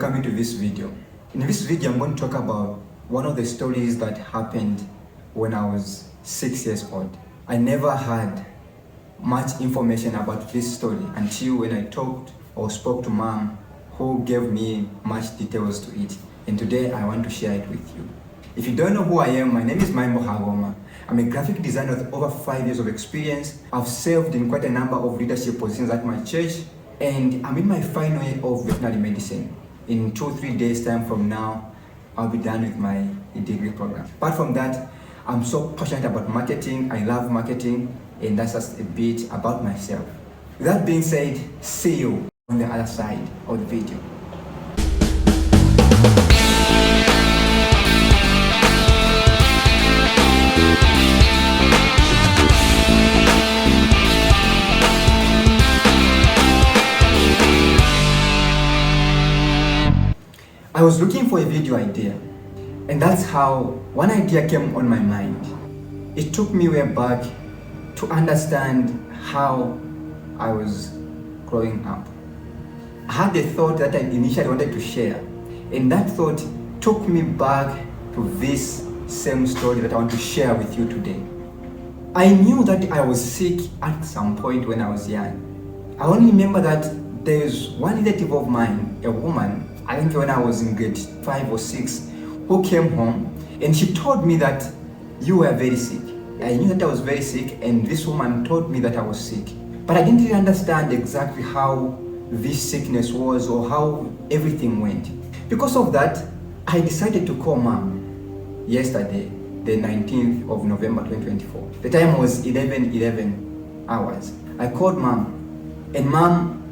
welcome you to this video. In this video, I'm going to talk about one of the stories that happened when I was 6 years old. I never had much information about this story until when I talked or spoke to mom, who gave me much details to it. And today I want to share it with you. If you don't know who I am, my name is Maimbo Hagoma. I'm a graphic designer with over 5 years of experience. I've served in quite a number of leadership positions at my church, and I'm in my final year of veterinary medicine. In 2-3 days time from now, I'll be done with my degree program. Apart from that, I'm so passionate about marketing. I love marketing, and that's just a bit about myself. With that being said, see you on the other side of the video. I was looking for a video idea, and that's how one idea came on my mind. It took me way back to understand how I was growing up. I had a thought that I initially wanted to share, and that thought took me back to this same story that I want to share with you today. I knew that I was sick at some point when I was young. I only remember that there's one relative of mine, a woman, I think when I was in grade 5 or 6, who came home and she told me that you were very sick. I knew that I was very sick, and this woman told me that I was sick. But I didn't really understand exactly how this sickness was or how everything went. Because of that, I decided to call mom yesterday, the 19th of November 2024. The time was 11 hours. I called mom, and mom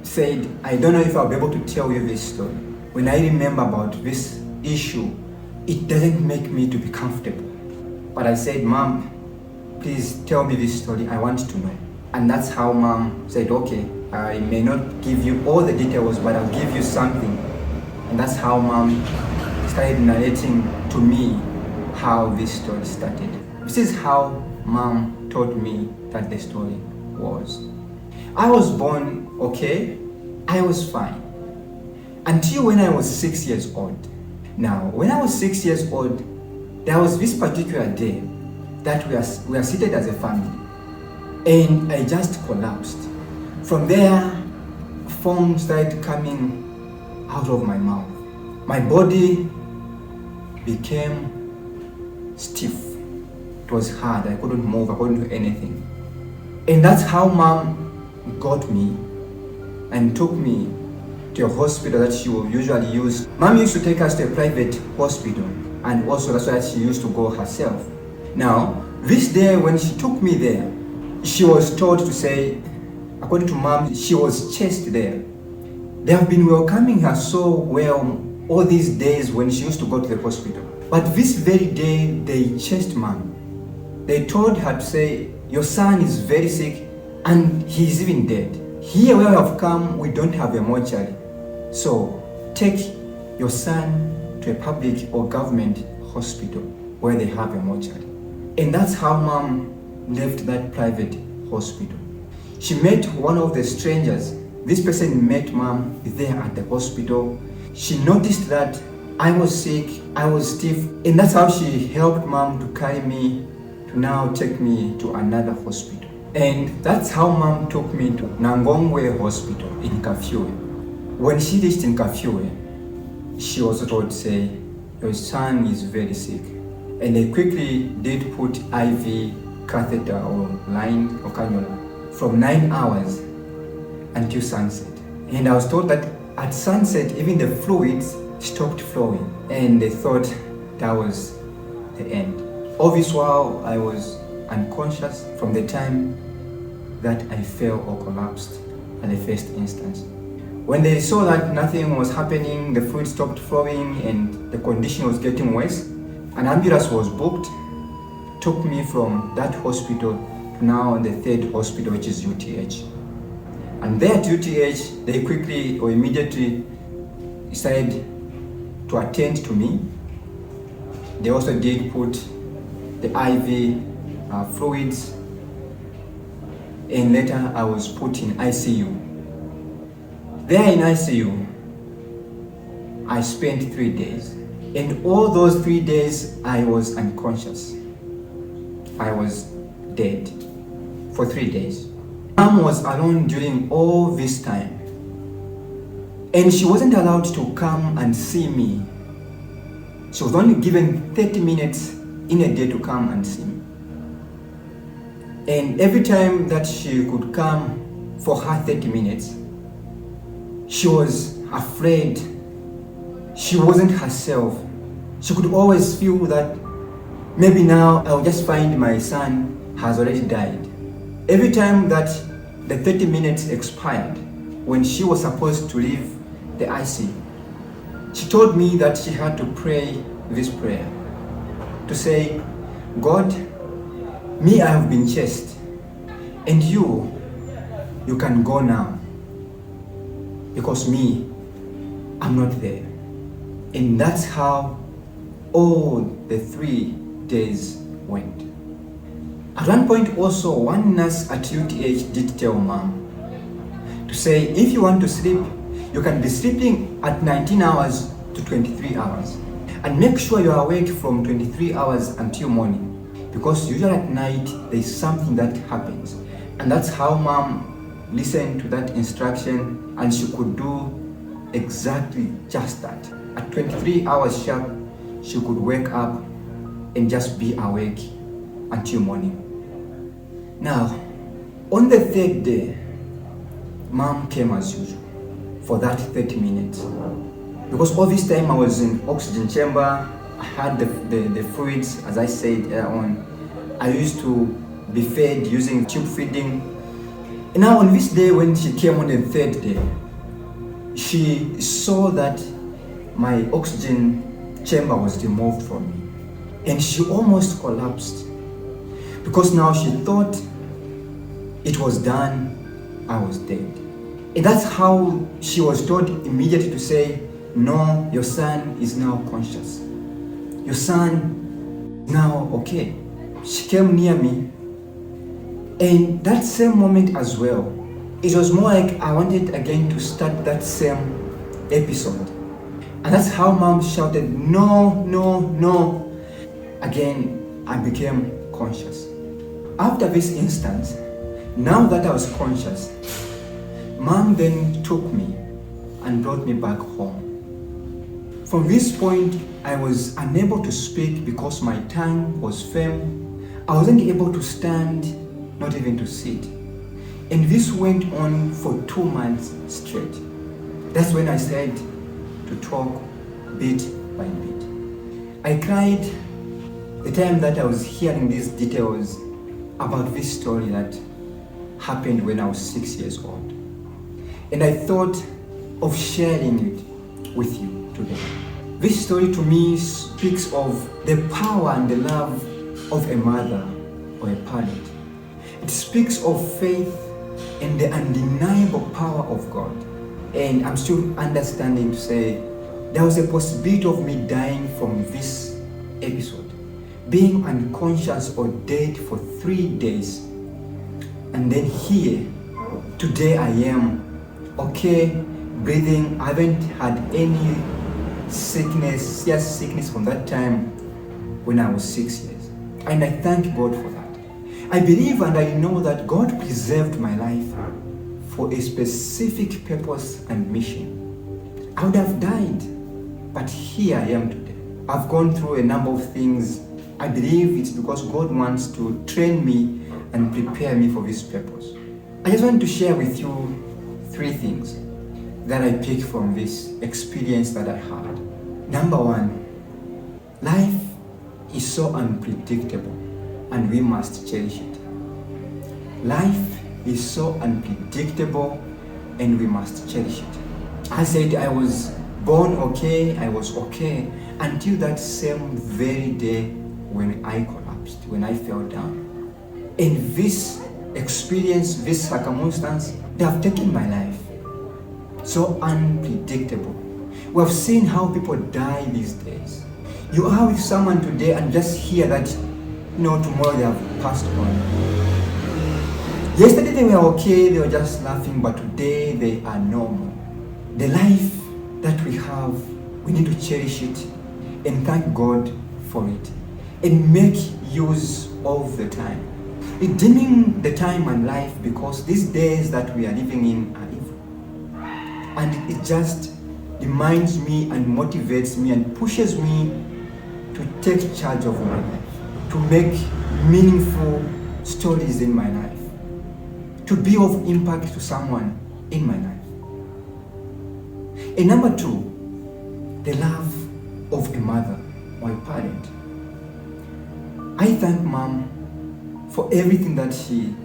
said, I don't know if I'll be able to tell you this story. When I remember about this issue, it doesn't make me to be comfortable. But I said, Mom, please tell me this story. I want to know. And that's how mom said, okay, I may not give you all the details, but I'll give you something. And that's how mom started narrating to me how this story started. This is how mom told me that the story was. I was born okay, I was fine, until when I was 6 years old. Now, when I was 6 years old, there was this particular day that we are seated as a family, and I just collapsed. From there, foam started coming out of my mouth. My body became stiff. It was hard, I couldn't move, I couldn't do anything. And that's how mom got me and took me to a hospital that she would usually use. Mom used to take us to a private hospital, and also that's why she used to go herself. Now, this day when she took me there, she was told to say, according to mom, she was chased there. They have been welcoming her so well all these days when she used to go to the hospital. But this very day, they chased mom. They told her to say, your son is very sick, and he's even dead. Here where we have come, we don't have a mortuary. So take your son to a public or government hospital where they have a mortuary. And that's how mom left that private hospital. She met one of the strangers. This person met mom there at the hospital. She noticed that I was sick, I was stiff, and that's how she helped mom to carry me to now take me to another hospital. And that's how mom took me to Nangongwe Hospital in Kafue. When she reached in Kafue, she was told to say, your son is very sick. And they quickly did put IV catheter or line or cannula from 9 hours until sunset. And I was told that at sunset, even the fluids stopped flowing. And they thought that was the end. Obviously, while I was unconscious from the time that I fell or collapsed at the first instance. When they saw that nothing was happening, the fluid stopped flowing and the condition was getting worse, an ambulance was booked, took me from that hospital to now the third hospital, which is UTH. And there at UTH, they quickly or immediately started to attend to me. They also did put the IV fluids, and later I was put in ICU. There in ICU, I spent 3 days. And all those 3 days, I was unconscious. I was dead for 3 days. Mom was alone during all this time. And she wasn't allowed to come and see me. She was only given 30 minutes in a day to come and see me. And every time that she could come for her 30 minutes, she was afraid. She wasn't herself. She could always feel that maybe now I'll just find my son has already died. Every time that the 30 minutes expired, when she was supposed to leave the ICU, she told me that she had to pray this prayer to say, God, me, I have been chased, and you can go now, because me, I'm not there. And that's how all the 3 days went. At one point also, one nurse at UTH did tell Mom to say, if you want to sleep, you can be sleeping at 19 hours to 23 hours. And make sure you are awake from 23 hours until morning. Because usually at night, there is something that happens. And that's how Mom listened to that instruction, and she could do exactly just that. At 23 hours sharp, she could wake up and just be awake until morning. Now, on the 3rd day, Mom came as usual for that 30 minutes. Because all this time I was in oxygen chamber, I had the fluids, as I said earlier on. I used to be fed using tube feeding. And now on this day, when she came on the 3rd day, she saw that my oxygen chamber was removed from me. And she almost collapsed. Because now she thought it was done, I was dead. And that's how she was told immediately to say, no, your son is now conscious. Your son is now okay. She came near me, and that same moment as well, it was more like I wanted again to start that same episode. And that's how Mom shouted, no, no, no. Again, I became conscious. After this instance, now that I was conscious, Mom then took me and brought me back home. From this point, I was unable to speak because my tongue was firm. I wasn't able to stand, not even to sit. And this went on for 2 months straight. That's when I started to talk bit by bit. I cried the time that I was hearing these details about this story that happened when I was 6 years old. And I thought of sharing it with you today. This story to me speaks of the power and the love of a mother or a parent. It speaks of faith and the undeniable power of God. And I'm still understanding to say there was a possibility of me dying from this episode, being unconscious or dead for 3 days. And then here, today I am okay, breathing. I haven't had any sickness, serious sickness from that time when I was 6 years. And I thank God for that. I believe and I know that God preserved my life for a specific purpose and mission. I would have died, but here I am today. I've gone through a number of things. I believe it's because God wants to train me and prepare me for this purpose. I just want to share with you 3 things that I pick from this experience that I had. Number 1, life is so unpredictable and we must cherish it. Life is so unpredictable and we must cherish it. I said I was born okay, I was okay until that same very day when I collapsed, when I fell down. And this experience, this circumstance, they have taken my life. So unpredictable. We have seen how people die these days. You are with someone today and just hear that, tomorrow they have passed on. Yesterday they were okay, they were just laughing, but today they are no more. The life that we have we need to cherish it and thank God for it and make use of the time. Redeeming the time and life, because these days that we are living in are evil. And it just reminds me and motivates me and pushes me to take charge of my life, to make meaningful stories in my life, to be of impact to someone in my life. And number two, the love of a mother or a parent. I thank Mom for everything that she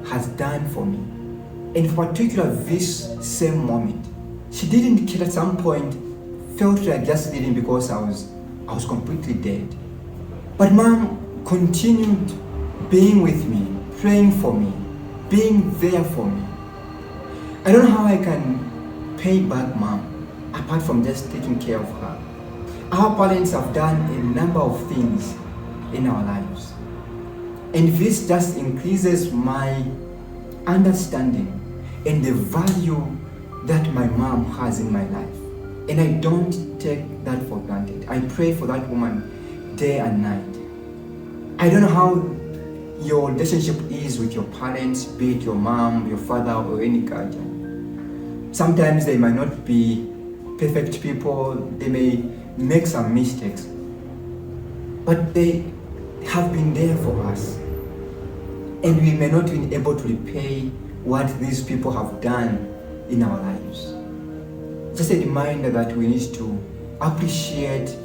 has done for me. And in particular, this same moment, she didn't care at some point, felt like just leaving because I was completely dead. But Mom continued being with me, praying for me, being there for me. I don't know how I can pay back Mom, apart from just taking care of her. Our parents have done a number of things in our lives. And this just increases my understanding and the value that my mom has in my life. And I don't take that for granted. I pray for that woman day and night. I don't know how your relationship is with your parents, be it your mom, your father, or any guardian. Sometimes they might not be perfect people, they may make some mistakes, but they have been there for us. And we may not be able to repay what these people have done in our lives. Just a reminder that we need to appreciate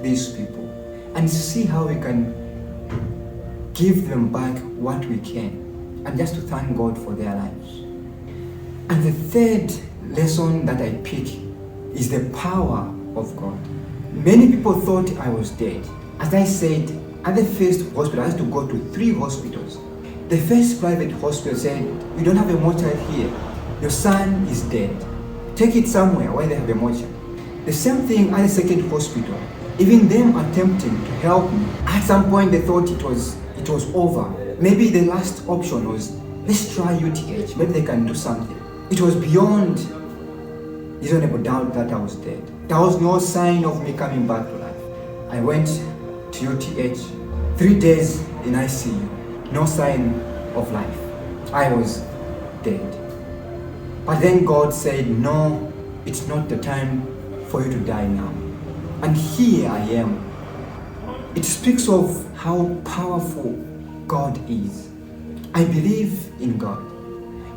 these people and see how we can give them back what we can, and just to thank God for their lives. And the third lesson that I pick is the power of God. Many people thought I was dead. As I said, at the first hospital, I had to go to 3 hospitals. The first private hospital said, "We don't have a mortuary here. Your son is dead. Take it somewhere where they have a mortuary." The same thing at the second hospital. Even them attempting to help me. At some point they thought it was over. Maybe the last option was, let's try UTH. Maybe they can do something. It was beyond reasonable doubt that I was dead. There was no sign of me coming back to life. I went to UTH, 3 days in ICU. No sign of life. I was dead. But then God said, no, it's not the time for you to die now. And here I am. It speaks of how powerful God is. I believe in God.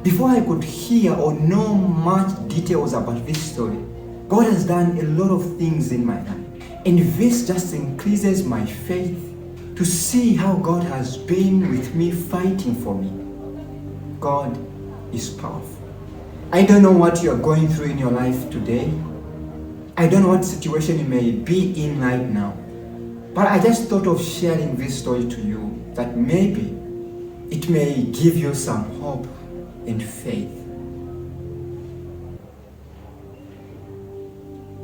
Before I could hear or know much details about this story, God has done a lot of things in my life. And this just increases my faith to see how God has been with me, fighting for me. God is powerful. I don't know what you are going through in your life today. I don't know what situation you may be in right now. But I just thought of sharing this story to you, that maybe it may give you some hope and faith.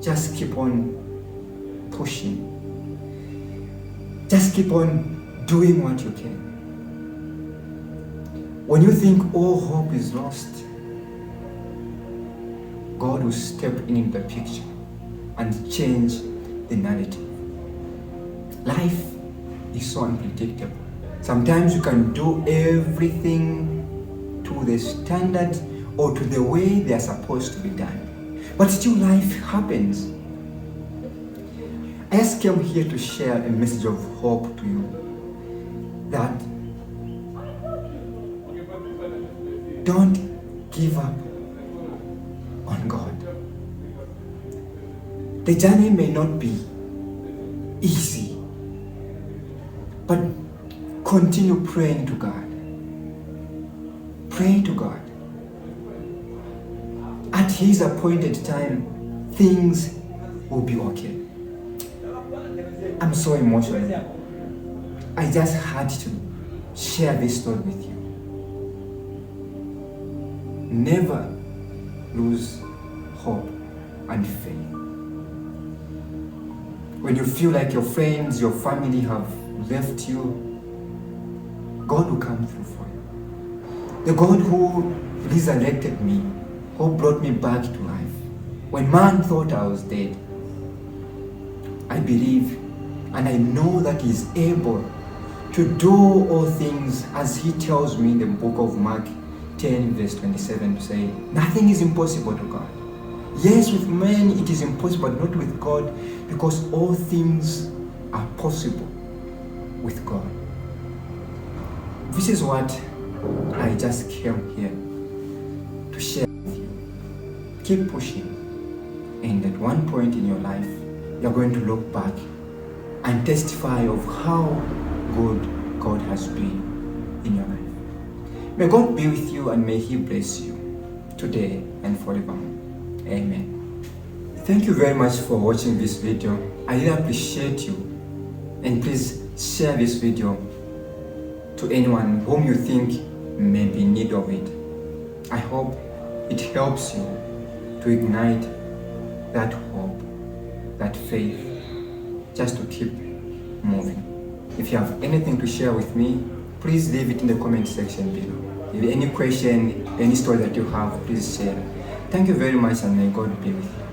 Just keep on pushing. Just keep on doing what you can. When you think all hope is lost, God will step in the picture and change the narrative. Life is so unpredictable. Sometimes you can do everything to the standard or to the way they are supposed to be done. But still life happens. I just came here to share a message of hope to you, that don't give up on God. The journey may not be easy, but continue praying to God. Pray to God. At His appointed time, things will be okay. I'm so emotional. I just had to share this story with you. Never lose hope and faith. When you feel like your friends, your family have left you, God will come through for you. The God who resurrected me, who brought me back to life. When man thought I was dead, I believe and I know that He is able to do all things, as He tells me in the book of Mark 10 verse 27 to say, nothing is impossible to God. Yes, with men it is impossible, but not with God, because all things are possible with God. This is what I just came here to share with you. Keep pushing, and at one point in your life, you're going to look back and testify of how good God has been in your life. May God be with you, and may He bless you today and forevermore. Amen. Thank you very much for watching this video. I really appreciate you, and please share this video to anyone whom you think may be in need of it. I hope it helps you to ignite that hope, that faith, just to keep moving. If you have anything to share with me, please leave it in the comment section below. If any question, any story that you have, please share. Thank you very much, and may God be with you.